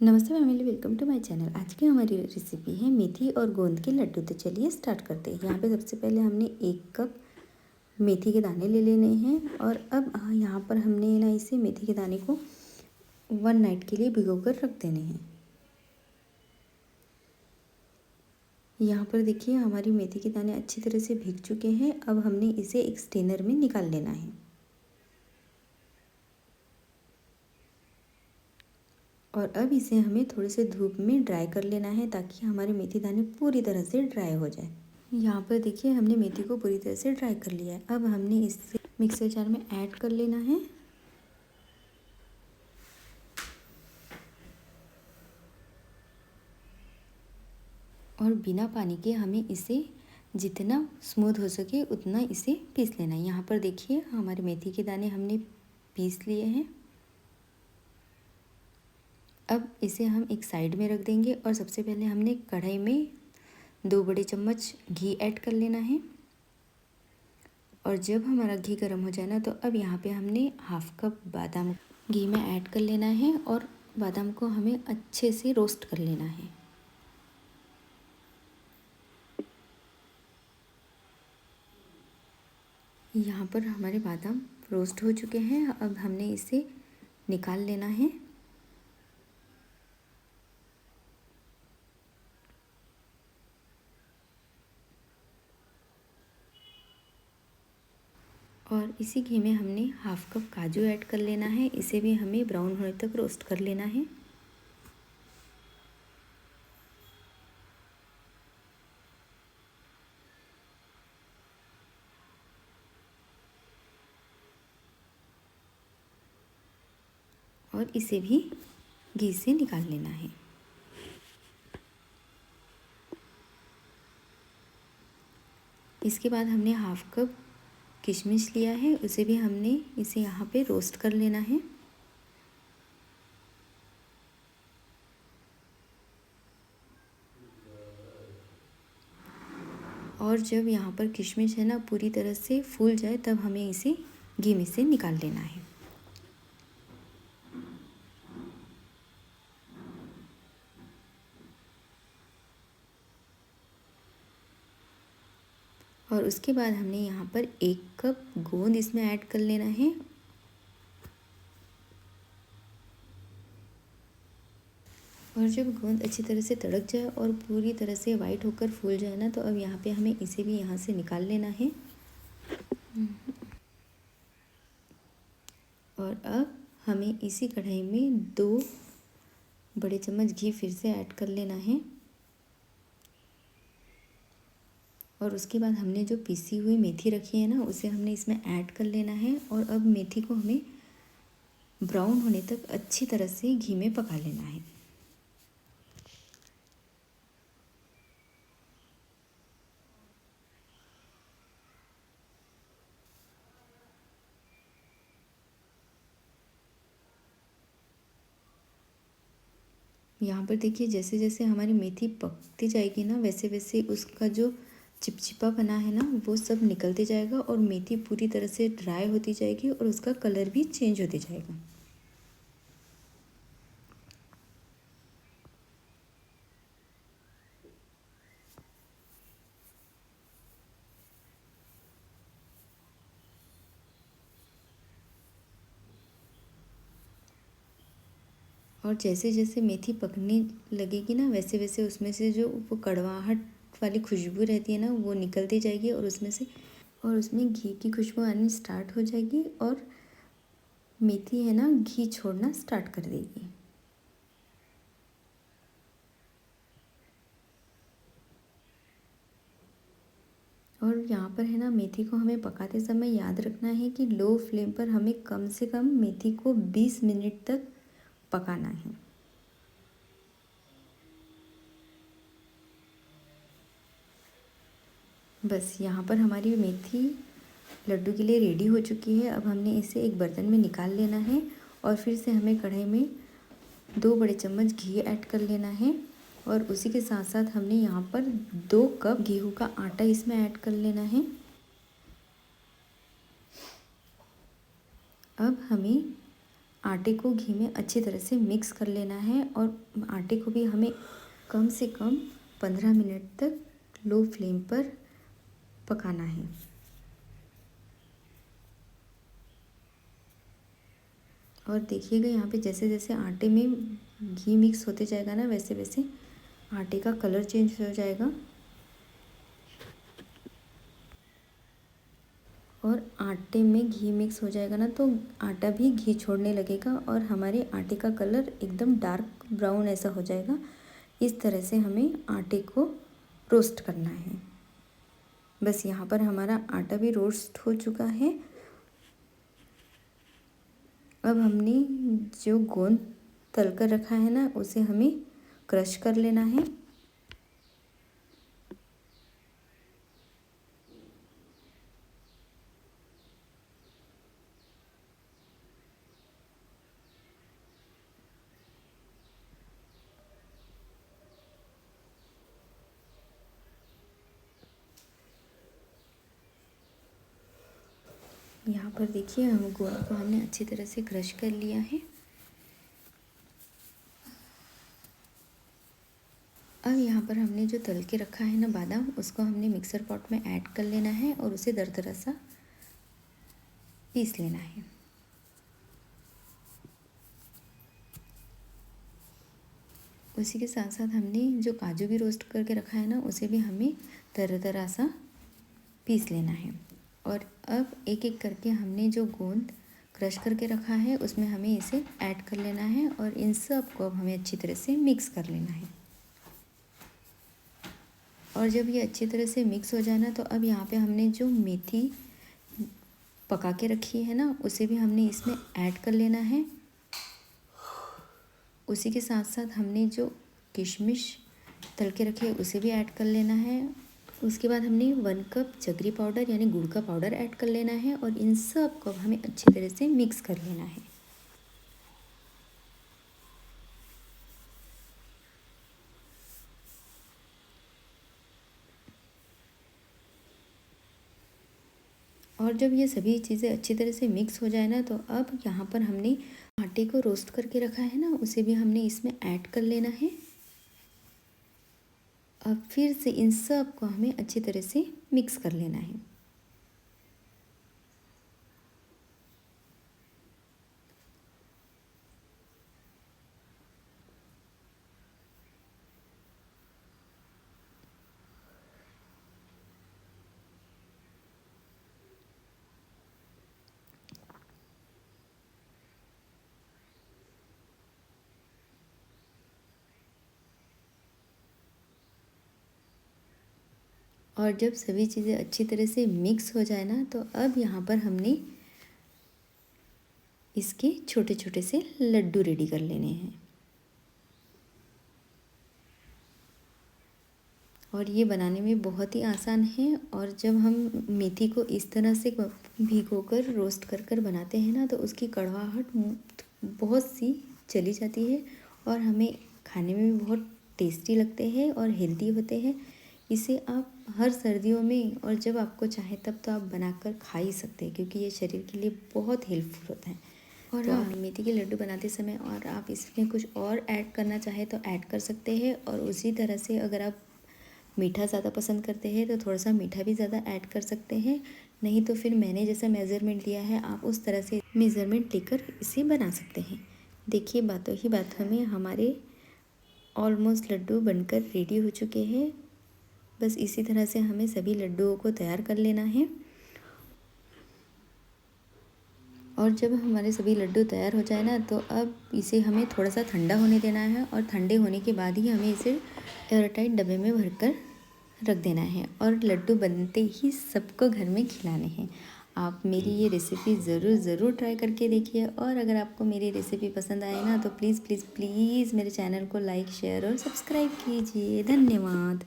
नमस्ते family, welcome to my channel. आज की हमारी रेसिपी है मेथी और गोंद के लड्डू। तो चलिए स्टार्ट करते हैं। यहाँ पे सबसे पहले हमने 1 कप मेथी के दाने ले लेने हैं और अब यहाँ पर हमने ना इसे मेथी के दाने को 1 नाइट के लिए भिगो कर रख देने हैं। यहाँ पर देखिए हमारी मेथी के दाने अच्छी तरह से भीग चुके हैं। अब हमने इसे एक स्ट्रेनर में निकाल लेना है और अब इसे हमें थोड़े से धूप में ड्राई कर लेना है ताकि हमारे मेथी दाने पूरी तरह से ड्राई हो जाए। यहाँ पर देखिए हमने मेथी को पूरी तरह से ड्राई कर लिया है। अब हमने इसे मिक्सर जार में ऐड कर लेना है और बिना पानी के हमें इसे जितना स्मूथ हो सके उतना इसे पीस लेना है। यहाँ पर देखिए हमारे मेथी के दाने हमने पीस लिए हैं। अब इसे हम एक साइड में रख देंगे और सबसे पहले हमने कढ़ाई में 2 बड़े चम्मच घी ऐड कर लेना है और जब हमारा घी गर्म हो जाए ना तो अब यहाँ पे हमने 1/2 कप बादाम घी में ऐड कर लेना है और बादाम को हमें अच्छे से रोस्ट कर लेना है। यहाँ पर हमारे बादाम रोस्ट हो चुके हैं। अब हमने इसे निकाल लेना है और इसी घी में हमने 1/2 कप काजू ऐड कर लेना है। इसे भी हमें ब्राउन होने तक रोस्ट कर लेना है। और इसे भी घी से निकाल लेना है। इसके बाद हमने 1/2 कप किशमिश लिया है, उसे भी हमने इसे यहाँ पे रोस्ट कर लेना है। और जब यहाँ पर किशमिश है ना पूरी तरह से फूल जाए तब हमें इसे घी में से निकाल लेना है। और उसके बाद हमने यहाँ पर 1 कप गोंद इसमें ऐड कर लेना है और जब गोंद अच्छी तरह से तड़क जाए और पूरी तरह से वाइट होकर फूल जाए ना तो अब यहाँ पे हमें इसे भी यहाँ से निकाल लेना है। और अब हमें इसी कढ़ाई में 2 बड़े चम्मच घी फिर से ऐड कर लेना है और उसके बाद हमने जो पिसी हुई मेथी रखी है ना उसे हमने इसमें ऐड कर लेना है और अब मेथी को हमें ब्राउन होने तक अच्छी तरह से घी में पका लेना है। यहाँ पर देखिए जैसे जैसे हमारी मेथी पकती जाएगी ना वैसे वैसे उसका जो चिपचिपा बना है ना वो सब निकलते जाएगा और मेथी पूरी तरह से ड्राई होती जाएगी और उसका कलर भी चेंज होते जाएगा। और जैसे जैसे मेथी पकने लगेगी ना वैसे वैसे उसमें से जो वो कड़वाहट वाली खुशबू रहती है ना वो निकलती जाएगी और उसमें घी की खुशबू आनी स्टार्ट हो जाएगी और मेथी है ना घी छोड़ना स्टार्ट कर देगी। और यहाँ पर है ना मेथी को हमें पकाते समय याद रखना है कि लो फ्लेम पर हमें कम से कम मेथी को 20 मिनट तक पकाना है। बस यहाँ पर हमारी मेथी लड्डू के लिए रेडी हो चुकी है। अब हमने इसे एक बर्तन में निकाल लेना है और फिर से हमें कढ़ाई में 2 बड़े चम्मच घी ऐड कर लेना है और उसी के साथ साथ हमने यहाँ पर 2 कप गेहूं का आटा इसमें ऐड कर लेना है। अब हमें आटे को घी में अच्छी तरह से मिक्स कर लेना है और आटे को भी हमें कम से कम 15 मिनट तक लो फ्लेम पर पकाना है। और देखिएगा यहाँ पे जैसे जैसे आटे में घी मिक्स होते जाएगा ना, वैसे वैसे आटे का कलर चेंज हो जाएगा और आटे में घी मिक्स हो जाएगा ना तो आटा भी घी छोड़ने लगेगा और हमारे आटे का कलर एकदम डार्क ब्राउन ऐसा हो जाएगा। इस तरह से हमें आटे को रोस्ट करना है। बस यहाँ पर हमारा आटा भी रोस्ट हो चुका है। अब हमने जो गोंद तल कर रखा है ना, उसे हमें क्रश कर लेना है। यहाँ पर देखिए हम गोंद को हमने अच्छी तरह से क्रश कर लिया है। अब यहाँ पर हमने जो तल के रखा है ना बादाम, उसको हमने मिक्सर पॉट में ऐड कर लेना है और उसे दरदरा सा पीस लेना है। उसी के साथ साथ हमने जो काजू भी रोस्ट करके रखा है ना, उसे भी हमें दरदरा सा पीस लेना है। और अब एक एक करके हमने जो गोंद क्रश करके रखा है उसमें हमें इसे ऐड कर लेना है और इन सब को अब हमें अच्छी तरह से मिक्स कर लेना है। और जब ये अच्छी तरह से मिक्स हो जाए ना, तो अब यहाँ पे हमने जो मेथी पका के रखी है ना, उसे भी हमने इसमें ऐड कर लेना है। उसी के साथ साथ हमने जो किशमिश तल के रखी है उसे भी ऐड कर लेना है। उसके बाद हमने 1 कप जगरी पाउडर यानी गुड़ का पाउडर ऐड कर लेना है और इन सब को हमें अच्छी तरह से मिक्स कर लेना है। और जब ये सभी चीज़ें अच्छी तरह से मिक्स हो जाए ना, तो अब यहाँ पर हमने आटे को रोस्ट करके रखा है ना, उसे भी हमने इसमें ऐड कर लेना है। अब फिर से इन सब को हमें अच्छी तरह से मिक्स कर लेना है। और जब सभी चीज़ें अच्छी तरह से मिक्स हो जाए ना, तो अब यहाँ पर हमने इसके छोटे छोटे से लड्डू रेडी कर लेने हैं। और ये बनाने में बहुत ही आसान है। और जब हम मेथी को इस तरह से भिगोकर रोस्ट कर कर बनाते हैं ना, तो उसकी कड़वाहट बहुत सी चली जाती है और हमें खाने में भी बहुत टेस्टी लगते हैं और हेल्दी होते हैं। इसे आप हर सर्दियों में और जब आपको चाहे तब तो आप बनाकर खा ही सकते हैं, क्योंकि ये शरीर के लिए बहुत हेल्पफुल होता है। और तो हाँ, मेथी के लड्डू बनाते समय और आप इसमें कुछ और ऐड करना चाहे तो ऐड कर सकते हैं। और उसी तरह से अगर आप मीठा ज़्यादा पसंद करते हैं तो थोड़ा सा मीठा भी ज़्यादा ऐड कर सकते हैं। नहीं तो फिर मैंने जैसा मेज़रमेंट दिया है, आप उस तरह से मेज़रमेंट लेकर इसे बना सकते हैं। देखिए बातों ही बातों में हमारे ऑलमोस्ट लड्डू बनकर रेडी हो चुके हैं। बस इसी तरह से हमें सभी लड्डुओं को तैयार कर लेना है। और जब हमारे सभी लड्डू तैयार हो जाए ना, तो अब इसे हमें थोड़ा सा ठंडा होने देना है और ठंडे होने के बाद ही हमें इसे एयरटाइट डब्बे में भरकर रख देना है। और लड्डू बनते ही सबको घर में खिलाने हैं। आप मेरी ये रेसिपी ज़रूर ट्राई करके देखिए। और अगर आपको मेरी रेसिपी पसंद आए ना, तो प्लीज़ प्लीज़ प्लीज़ मेरे चैनल को लाइक शेयर और सब्सक्राइब कीजिए। धन्यवाद।